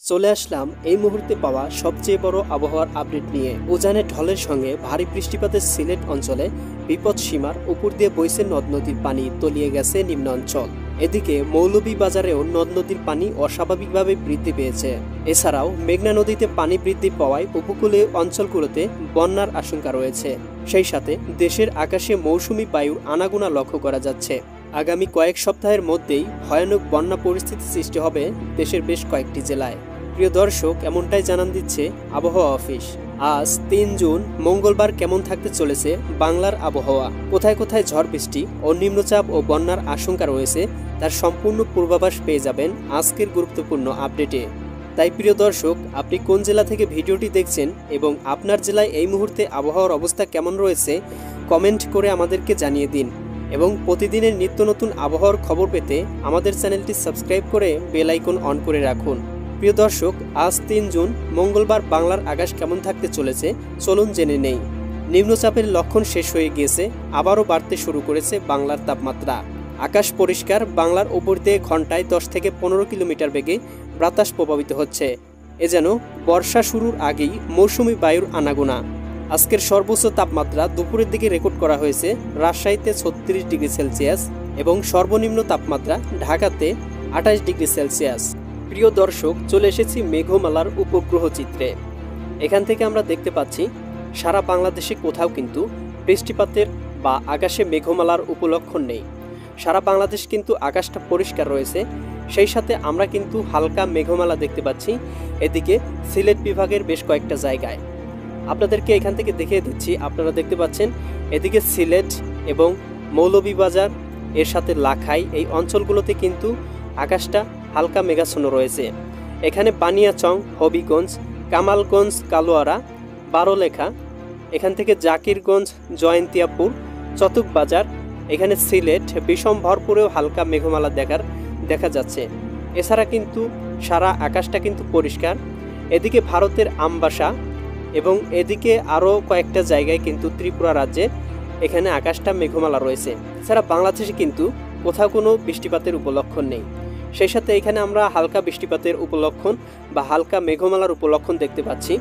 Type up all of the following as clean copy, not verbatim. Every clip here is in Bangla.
চলে আসলাম এই মুহূর্তে পাওয়া সবচেয়ে বড় আবহাওয়ার আপডেট নিয়ে। উজানের ঢলের সঙ্গে ভারী বৃষ্টিপাতের সিলেট অঞ্চলে বিপদ সীমার উপর দিয়ে বইছে নদ নদীর পানি, তলিয়ে গেছে নিম্ন অঞ্চল। এদিকে মৌলভীবাজারেও নদ নদীর পানি অস্বাভাবিকভাবে বৃদ্ধি পেয়েছে। এছাড়াও মেঘনা নদীতে পানি বৃদ্ধি পাওয়ায় উপকূলীয় অঞ্চলগুলোতে বন্যার আশঙ্কা রয়েছে। সেই সাথে দেশের আকাশে মৌসুমি বায়ুর আনাগোনা লক্ষ্য করা যাচ্ছে। আগামী কয়েক সপ্তাহের মধ্যেই ভয়ানক বন্যা পরিস্থিতি সৃষ্টি হবে দেশের বেশ কয়েকটি জেলায়। প্রিয় দর্শক, এমনটাই জানান দিচ্ছে আবহাওয়া অফিস। আজ ৩ জুন মঙ্গলবার কেমন থাকতে চলেছে বাংলার আবহাওয়া, কোথায় কোথায় ঝড় বৃষ্টি ও নিম্নচাপ ও বন্যার আশঙ্কা রয়েছে তার সম্পূর্ণ পূর্বাভাস পেয়ে যাবেন আজকের গুরুত্বপূর্ণ আপডেটে। তাই প্রিয় দর্শক, আপনি কোন জেলা থেকে ভিডিওটি দেখছেন এবং আপনার জেলায় এই মুহূর্তে আবহাওয়ার অবস্থা কেমন রয়েছে কমেন্ট করে আমাদেরকে জানিয়ে দিন। এবং প্রতিদিনের নিত্য নতুন আবহাওয়ার খবর পেতে আমাদের চ্যানেলটি সাবস্ক্রাইব করে বেল আইকন অন করে রাখুন। প্রিয় দর্শক, আজ ৩ জুন মঙ্গলবার বাংলার আকাশ কেমন থাকতে চলেছে চলুন জেনে নেই। নিম্নচাপের লক্ষণ শেষ হয়ে গিয়েছে, আবারও বাড়তে শুরু করেছে বাংলার তাপমাত্রা। আকাশ পরিষ্কার, বাংলার ওপর দিয়ে ঘন্টায় 10 থেকে 15 কিলোমিটার বেগে বাতাস প্রভাবিত হচ্ছে। এ যেন বর্ষা শুরুর আগেই মৌসুমি বায়ুর আনাগোনা। আজকের সর্বোচ্চ তাপমাত্রা দুপুরের দিকে রেকর্ড করা হয়েছে রাজশাহীতে 36 ডিগ্রি সেলসিয়াস এবং সর্বনিম্ন তাপমাত্রা ঢাকাতে 28 ডিগ্রি সেলসিয়াস। প্রিয় দর্শক, চলে এসেছি মেঘমালার উপগ্রহ চিত্রে। এখান থেকে আমরা দেখতে পাচ্ছি সারা বাংলাদেশে কোথাও কিন্তু বৃষ্টিপাতের বা আকাশে মেঘমালার উপলক্ষণ নেই। সারা বাংলাদেশ কিন্তু আকাশটা পরিষ্কার রয়েছে। সেই সাথে আমরা কিন্তু হালকা মেঘমালা দেখতে পাচ্ছি এদিকে সিলেট বিভাগের বেশ কয়েকটা জায়গায়। আপনাদেরকে এখান থেকে দেখিয়ে দিচ্ছি। আপনারা দেখতে পাচ্ছেন এদিকে সিলেট এবং মৌলভীবাজার এর সাথে লাখাই এই অঞ্চলগুলোতে কিন্তু আকাশটা হালকা মেঘাচ্ছন্ন রয়েছে। এখানে বানিয়াচং, হবিগঞ্জ, কামালগঞ্জ, কালোয়ারা, বারোলেখা, এখান থেকে জাকিরগঞ্জ, জয়ন্তিয়াপুর, চতুকবাজার, এখানে সিলেট বিষমভরপুরেও হালকা মেঘমালা দেখা যাচ্ছে। এছাড়া কিন্তু সারা আকাশটা কিন্তু পরিষ্কার। এদিকে ভারতের আমবাসা এবং এদিকে আরও কয়েকটা জায়গায় কিন্তু ত্রিপুরা রাজ্যে এখানে আকাশটা মেঘমালা রয়েছে। এছাড়া বাংলাদেশে কিন্তু কোথাও কোনো বৃষ্টিপাতের উপলক্ষণ নেই। সেই সাথে এখানে আমরা হালকা বৃষ্টিপাতের উপলক্ষণ বা হালকা মেঘমালার উপলক্ষণ দেখতে পাচ্ছি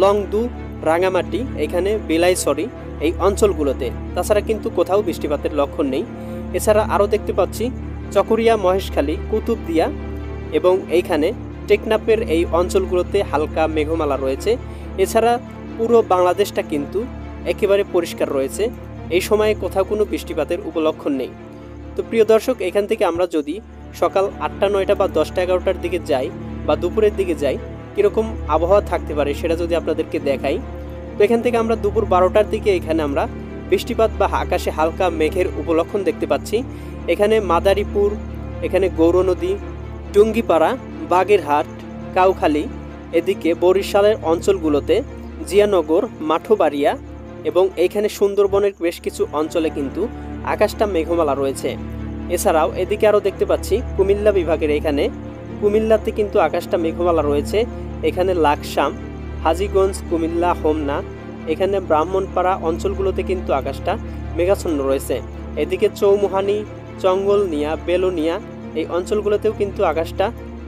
লংদু, রাঙামাটি, এখানে বিলাইছড়ি এই অঞ্চলগুলোতে। তাছাড়া কিন্তু কোথাও বৃষ্টিপাতের লক্ষণ নেই। এছাড়া আরও দেখতে পাচ্ছি চকরিয়া, মহেশখালী, কুতুবদিয়া এবং এইখানে টেকনাফের এই অঞ্চলগুলোতে হালকা মেঘমালা রয়েছে। এছাড়া পুরো বাংলাদেশটা কিন্তু একেবারে পরিষ্কার রয়েছে। এই সময়ে কোথাও কোনো বৃষ্টিপাতের উপলক্ষণ নেই। তো প্রিয় দর্শক, এখান থেকে আমরা যদি সকাল 8টা, 9টা বা 10টা, 11টার দিকে যাই বা দুপুরের দিকে যাই, কীরকম আবহাওয়া থাকতে পারে সেটা যদি আপনাদেরকে দেখাই। তো এখান থেকে আমরা দুপুর 12টার দিকে এখানে আমরা বৃষ্টিপাত বা আকাশে হালকা মেঘের উপলক্ষণ দেখতে পাচ্ছি। এখানে মাদারীপুর, এখানে গৌরনদী, টুঙ্গিপাড়া, বাগেরহাট, কাউখালী, এদিকে বরিশালের অঞ্চলগুলোতে জিয়ানগর, মাঠবাড়িয়া এবং এইখানে সুন্দরবনের বেশ কিছু অঞ্চলে কিন্তু আকাশটা মেঘমালা রয়েছে। এছাড়াও এদিকে আরও দেখতে পাচ্ছি কুমিল্লা বিভাগের এখানে কুমিল্লাতে কিন্তু আকাশটা মেঘমালা রয়েছে। এখানে লাকসাম, হাজীগঞ্জ, কুমিল্লা, হোমনা, এখানে ব্রাহ্মণপাড়া অঞ্চলগুলোতে কিন্তু আকাশটা মেঘাচ্ছন্ন রয়েছে। এদিকে চৌমুহানি, চঙ্গলনিয়া, বেলোনিয়া এই অঞ্চলগুলোতেও কিন্তু আকাশটা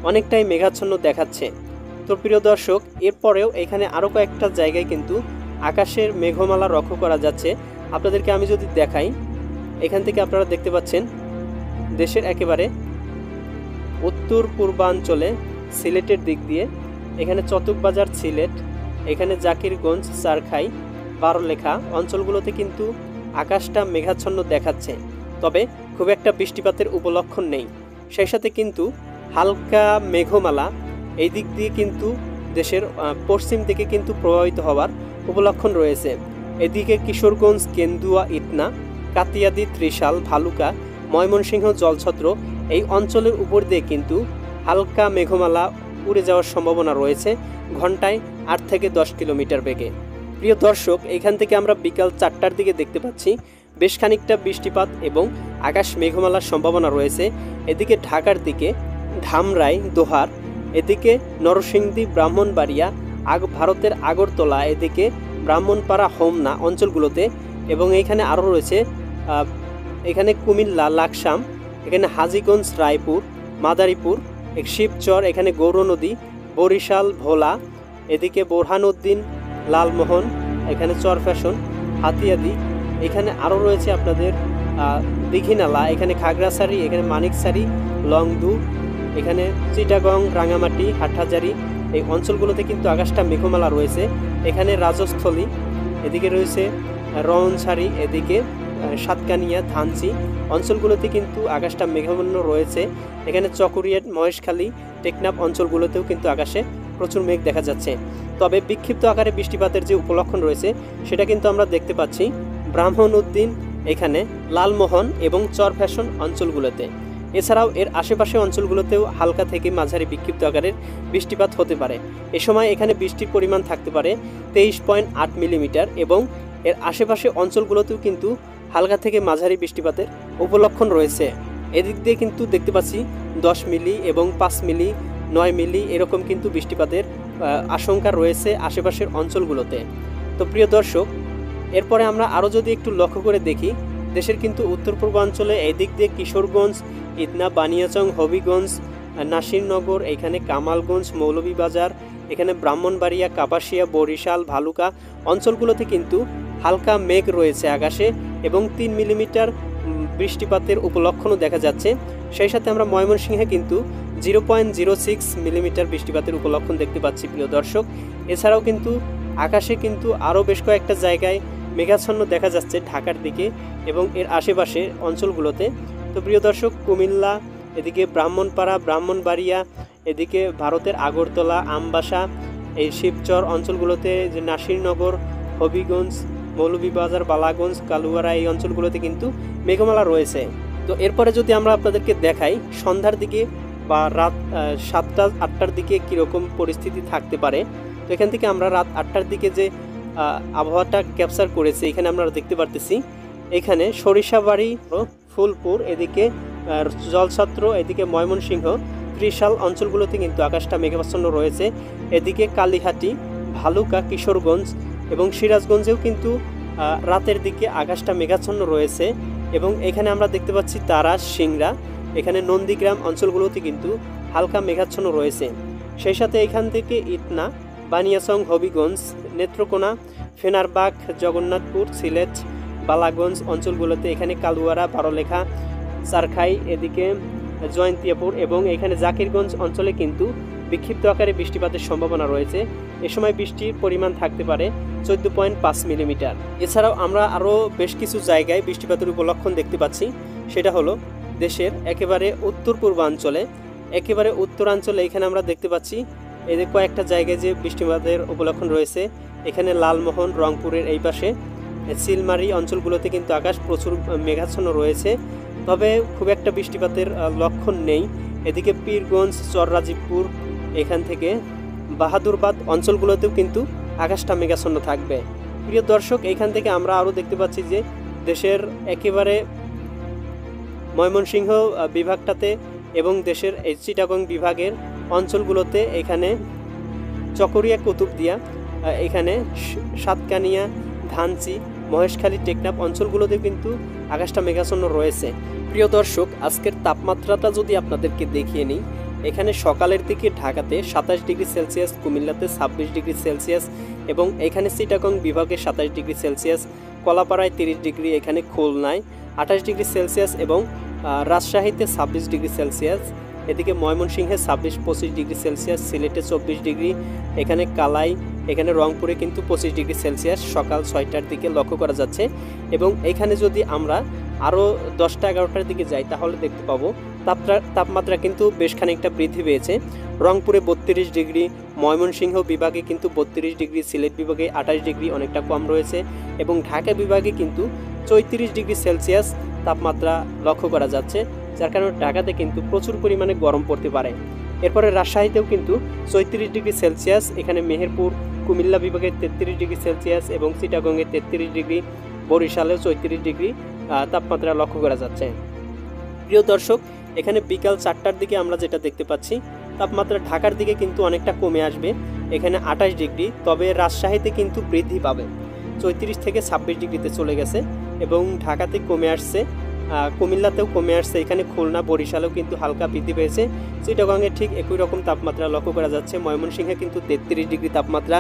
অনেকটাই মেঘাচ্ছন্ন দেখাচ্ছে। তো প্রিয় দর্শক, এরপরেও এখানে আরও কয়েকটা জায়গায় কিন্তু আকাশের মেঘমালা লক্ষ্য করা যাচ্ছে। আপনাদেরকে আমি যদি দেখাই, এখান থেকে আপনারা দেখতে পাচ্ছেন দেশের একেবারে উত্তর পূর্বাঞ্চলে সিলেটের দিক দিয়ে এখানে চতুকবাজার, সিলেট, এখানে জাকিরগঞ্জ, চারখাই, বারোলেখা অঞ্চলগুলোতে কিন্তু আকাশটা মেঘাচ্ছন্ন দেখাচ্ছে। তবে খুব একটা বৃষ্টিপাতের উপলক্ষণ নেই। সেই সাথে কিন্তু হালকা মেঘমালা এই দিক দিয়ে কিন্তু দেশের পশ্চিম দিকে কিন্তু প্রভাবিত হওয়ার উপলক্ষণ রয়েছে। এদিকে কিশোরগঞ্জ, কেন্দুয়া, ইটনা, কাতিয়াদি, ত্রিশাল, ভালুকা, ময়মনসিংহ, জলছত্র এই অঞ্চলের উপর দিয়ে কিন্তু হালকা মেঘমালা উড়ে যাওয়ার সম্ভাবনা রয়েছে ঘন্টায় 8 থেকে 10 কিলোমিটার বেগে। প্রিয় দর্শক, এখান থেকে আমরা বিকাল 4টার দিকে দেখতে পাচ্ছি বেশ খানিকটা বৃষ্টিপাত এবং আকাশ মেঘমালার সম্ভাবনা রয়েছে। এদিকে ঢাকার দিকে ধামরাই, দোহার, এদিকে নরসিংদী, ব্রাহ্মণবাড়িয়া, ভারতের আগরতলা, এদিকে ব্রাহ্মণপাড়া, হোমনা অঞ্চলগুলোতে এবং এইখানে আরও রয়েছে এখানে কুমিল্লা, লাকসাম, এখানে হাজীগঞ্জ, রায়পুর, মাদারীপুর, শিবচর, এখানে গৌরনদী, বরিশাল ভোলা, এদিকে বোরহানউদ্দিন, লালমোহন, এখানে চরফ্যাশন, হাতিয়াদি, এখানে আরও রয়েছে আপনাদের দীঘিনালা, এখানে খাগড়াছড়ি, এখানে মানিকছড়ি, লংদু, এখানে চিটাগং, রাঙামাটি, হাটহাজারি, এই অঞ্চলগুলোতে কিন্তু আকাশটা মেঘমালা রয়েছে। এখানে রাজস্থলী, এদিকে রয়েছে রওনছড়ি, এদিকে সাতকানিয়া, ধানচি অঞ্চলগুলোতে কিন্তু আকাশটা মেঘাচ্ছন্ন রয়েছে। এখানে চকরিয়া, মহেশখালী, টেকনাফ অঞ্চলগুলোতেও কিন্তু আকাশে প্রচুর মেঘ দেখা যাচ্ছে। তবে বিক্ষিপ্ত আকারে বৃষ্টিপাতের যে উপলক্ষণ রয়েছে সেটা কিন্তু আমরা দেখতে পাচ্ছি ব্রাহ্মণউদ্দিন, এখানে লালমোহন এবং চরফ্যাশন অঞ্চলগুলোতে। এছাড়াও এর আশেপাশে অঞ্চলগুলোতেও হালকা থেকে মাঝারি বিক্ষিপ্ত আকারের বৃষ্টিপাত হতে পারে। এ সময় এখানে বৃষ্টির পরিমাণ থাকতে পারে 23.8 মিলিমিটার এবং এর আশেপাশে অঞ্চলগুলোতেও কিন্তু হালকা থেকে মাঝারি বৃষ্টিপাতের উপলক্ষণ রয়েছে। এদিক দিয়ে কিন্তু দেখতে পাচ্ছি 10 মিলি এবং 5 মিলি, 9 মিলি এরকম কিন্তু বৃষ্টিপাতের আশঙ্কা রয়েছে আশেপাশের অঞ্চলগুলোতে। তো প্রিয় দর্শক, এরপরে আমরা আরও যদি একটু লক্ষ্য করে দেখি, দেশের কিন্তু উত্তর পূর্বাঞ্চলে এদিক দিয়ে কিশোরগঞ্জ, ইদনা, বানিয়াচং, হবিগঞ্জ, নাসিরনগর, এখানে কামালগঞ্জ, মৌলভীবাজার, এখানে ব্রাহ্মণবাড়িয়া, কাপাসিয়া, বরিশাল, ভালুকা অঞ্চলগুলোতে কিন্তু হালকা মেঘ রয়েছে আকাশে এবং 3 মিলিমিটার বৃষ্টিপাতের উপলক্ষণও দেখা যাচ্ছে। সেই সাথে আমরা ময়মনসিংহে কিন্তু 0.06 মিলিমিটার বৃষ্টিপাতের উপলক্ষণ দেখতে পাচ্ছি প্রিয় দর্শক। এছাড়াও কিন্তু আকাশে কিন্তু আরও বেশ কয়েকটা জায়গায় মেঘাচ্ছন্ন দেখা যাচ্ছে ঢাকার দিকে এবং এর আশেপাশে অঞ্চলগুলোতে। তো প্রিয় দর্শক, কুমিল্লা, এদিকে ব্রাহ্মণপাড়া, ব্রাহ্মণবাড়িয়া, এদিকে ভারতের আগরতলা, আমবাসা, এই শিবচর অঞ্চলগুলোতে যে নাসিরনগর, হবিগঞ্জ, মৌলভীবাজার, বালাগঞ্জ, কালুয়ারা এই অঞ্চলগুলোতে কিন্তু মেঘমালা রয়েছে। তো এরপরে যদি আমরা আপনাদেরকে দেখাই সন্ধ্যার দিকে বা রাত 7টা-8টার দিকে কীরকম পরিস্থিতি থাকতে পারে, তো এখান থেকে আমরা রাত 8টার দিকে যে আবহাওয়াটা ক্যাপচার করেছে এখানে আমরা দেখতে পারতেছি। এখানে সরিষাবাড়ি, ফুলপুর, এদিকে জলছত্র, এদিকে ময়মনসিংহ, ত্রিশাল অঞ্চলগুলোতে কিন্তু আকাশটা মেঘাচ্ছন্ন রয়েছে। এদিকে কালীহাটি, ভালুকা, কিশোরগঞ্জ এবং সিরাজগঞ্জেও কিন্তু রাতের দিকে আকাশটা মেঘাচ্ছন্ন রয়েছে এবং এখানে আমরা দেখতে পাচ্ছি তারাস, সিংড়া, এখানে নন্দীগ্রাম অঞ্চলগুলোতে কিন্তু হালকা মেঘাচ্ছন্ন রয়েছে। সেই সাথে এখান থেকে ইটনা, বানিয়াচং, হবিগঞ্জ, নেত্রকোনা, ফেনারবাগ, জগন্নাথপুর, সিলেট, বালাগঞ্জ অঞ্চলগুলোতে, এখানে কালুয়ারা, বারলেখা, চারখাই, এদিকে জয়ন্তিয়াপুর এবং এখানে জাকিরগঞ্জ অঞ্চলে কিন্তু বিক্ষিপ্ত আকারে বৃষ্টিপাতের সম্ভাবনা রয়েছে। এ সময় বৃষ্টির পরিমাণ থাকতে পারে 14.5 মিলিমিটার। এছাড়াও আমরা আরও বেশ কিছু জায়গায় বৃষ্টিপাতের উপলক্ষণ দেখতে পাচ্ছি। সেটা হলো দেশের একেবারে উত্তর পূর্বাঞ্চলে, একেবারে উত্তরাঞ্চলে এখানে আমরা দেখতে পাচ্ছি এদের কয়েকটা জায়গায় যে বৃষ্টিপাতের উপলক্ষণ রয়েছে। এখানে লালমোহন, রংপুরের এই পাশে, সিলমারি অঞ্চলগুলোতে কিন্তু আকাশ প্রচুর মেঘাচ্ছন্ন রয়েছে, তবে খুব একটা বৃষ্টিপাতের লক্ষণ নেই। এদিকে পীরগঞ্জ, চররাজীবপুর, এখান থেকে বাহাদুরবাদ অঞ্চলগুলোতেও কিন্তু আকাশটা মেঘাচ্ছন্ন থাকবে। প্রিয় দর্শক, এইখান থেকে আমরা আরও দেখতে পাচ্ছি যে দেশের একেবারে ময়মনসিংহ বিভাগটাতে এবং দেশের এই চিটাগং বিভাগের অঞ্চলগুলোতে, এখানে চকরিয়া, কুতুবদিয়া, এখানে সাতকানিয়া, ধানচি, মহেশখালী, টেকনাফ অঞ্চলগুলোতে কিন্তু আকাশটা মেঘাচ্ছন্ন রয়েছে। প্রিয় দর্শক, আজকের তাপমাত্রাটা যদি আপনাদেরকে দেখিয়ে নিই, এখানে সকালের দিকে ঢাকাতে 27 ডিগ্রি সেলসিয়াস, কুমিল্লাতে 26 ডিগ্রি সেলসিয়াস এবং এখানে চিটাগং বিভাগে 27 ডিগ্রি সেলসিয়াস, কলাপাড়ায় 30 ডিগ্রি, এখানে খুলনায় 28 ডিগ্রি সেলসিয়াস এবং রাজশাহীতে 26 ডিগ্রি সেলসিয়াস, এদিকে ময়মনসিংহে 26-25 ডিগ্রি সেলসিয়াস, সিলেটে 24 ডিগ্রি, এখানে কালাই, এখানে রংপুরে কিন্তু 25 ডিগ্রি সেলসিয়াস সকাল 6টার দিকে লক্ষ্য করা যাচ্ছে। এবং এখানে যদি আমরা আরও 10টা-11টার দিকে যাই তাহলে দেখতে পাবো তাপমাত্রা কিন্তু বেশ খানিকটা বৃদ্ধি পেয়েছে। রংপুরে 32 ডিগ্রি, ময়মনসিংহ বিভাগে কিন্তু 32 ডিগ্রি, সিলেট বিভাগে 28 ডিগ্রি, অনেকটা কম রয়েছে এবং ঢাকা বিভাগে কিন্তু 34 ডিগ্রি সেলসিয়াস তাপমাত্রা লক্ষ্য করা যাচ্ছে, যার কারণে ঢাকাতে কিন্তু প্রচুর পরিমাণে গরম পড়তে পারে। এরপরে রাজশাহীতেও কিন্তু 34 ডিগ্রি সেলসিয়াস, এখানে মেহেরপুর, কুমিল্লা বিভাগে 33 ডিগ্রি সেলসিয়াস এবং চিটাগংয়ে 33 ডিগ্রি, বরিশালেও 34 ডিগ্রি তাপমাত্রা লক্ষ্য করা যাচ্ছে। প্রিয় দর্শক, এখানে বিকাল 4টার দিকে আমরা যেটা দেখতে পাচ্ছি, তাপমাত্রা ঢাকার দিকে কিন্তু অনেকটা কমে আসবে, এখানে 28 ডিগ্রি, তবে রাজশাহীতে কিন্তু বৃদ্ধি পাবে, 34 থেকে 26 ডিগ্রিতে চলে গেছে এবং ঢাকাতে কমে আসছে কুমিল্লাতেও কমে আসছে, এখানে খুলনা বরিশালেও কিন্তু হালকা বৃদ্ধি পেয়েছে। চিটাগংয়ে ঠিক একই রকম তাপমাত্রা লক্ষ্য করা যাচ্ছে। ময়মনসিংহে কিন্তু 33 ডিগ্রি তাপমাত্রা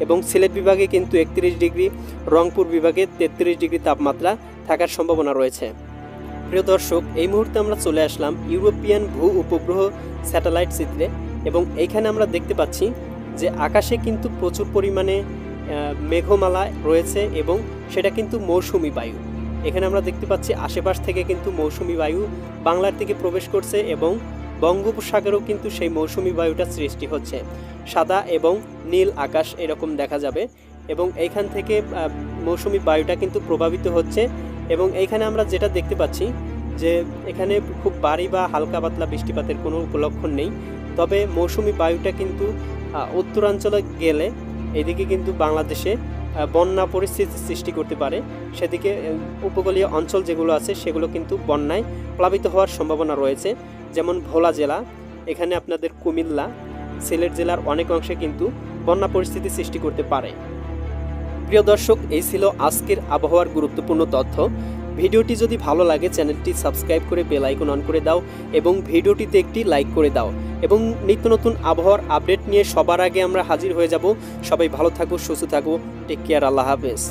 এবং সিলেট বিভাগে কিন্তু 31 ডিগ্রি, রংপুর বিভাগে 33 ডিগ্রি তাপমাত্রা থাকার সম্ভাবনা রয়েছে। প্রিয় দর্শক, এই মুহূর্তে আমরা চলে আসলাম ইউরোপিয়ান ভূ উপগ্রহ স্যাটেলাইট চিত্রে এবং এইখানে আমরা দেখতে পাচ্ছি যে আকাশে কিন্তু প্রচুর পরিমাণে মেঘমালা রয়েছে এবং সেটা কিন্তু মৌসুমি বায়ু। এখানে আমরা দেখতে পাচ্ছি আশেপাশ থেকে কিন্তু মৌসুমি বায়ু বাংলার দিকে প্রবেশ করছে এবং বঙ্গোপসাগরেও কিন্তু সেই মৌসুমি বায়ুটা সৃষ্টি হচ্ছে। সাদা এবং নীল আকাশ এরকম দেখা যাবে এবং এইখান থেকে মৌসুমি বায়ুটা কিন্তু প্রভাবিত হচ্ছে এবং এইখানে আমরা যেটা দেখতে পাচ্ছি যে এখানে খুব ভারী বা হালকা পাতলা বৃষ্টিপাতের কোনো উপলক্ষণ নেই। তবে মৌসুমি বায়ুটা কিন্তু উত্তরাঞ্চলে গেলে এদিকে কিন্তু বাংলাদেশে বন্যা পরিস্থিতি সৃষ্টি করতে পারে। সেদিকে উপকূলীয় অঞ্চল যেগুলো আছে সেগুলো কিন্তু বন্যায় প্লাবিত হওয়ার সম্ভাবনা রয়েছে। যেমন ভোলা জেলা, এখানে আপনাদের কুমিল্লা, সিলেট জেলার অনেক অংশে কিন্তু বন্যা পরিস্থিতি সৃষ্টি করতে পারে। প্রিয় দর্শক, এই ছিল আজকের আবহাওয়ার গুরুত্বপূর্ণ তথ্য। ভিডিওটি যদি ভালো লাগে চ্যানেলটি সাবস্ক্রাইব করে বেল আইকন অন করে দাও এবং ভিডিওটিতে একটি লাইক করে দাও এবং নিত্য নতুন আবহাওয়ার আপডেট নিয়ে সবার আগে আমরা হাজির হয়ে যাব। সবাই ভালো থাকো, সুস্থ থাকো, টেক কেয়ার, আল্লাহ হাফেজ।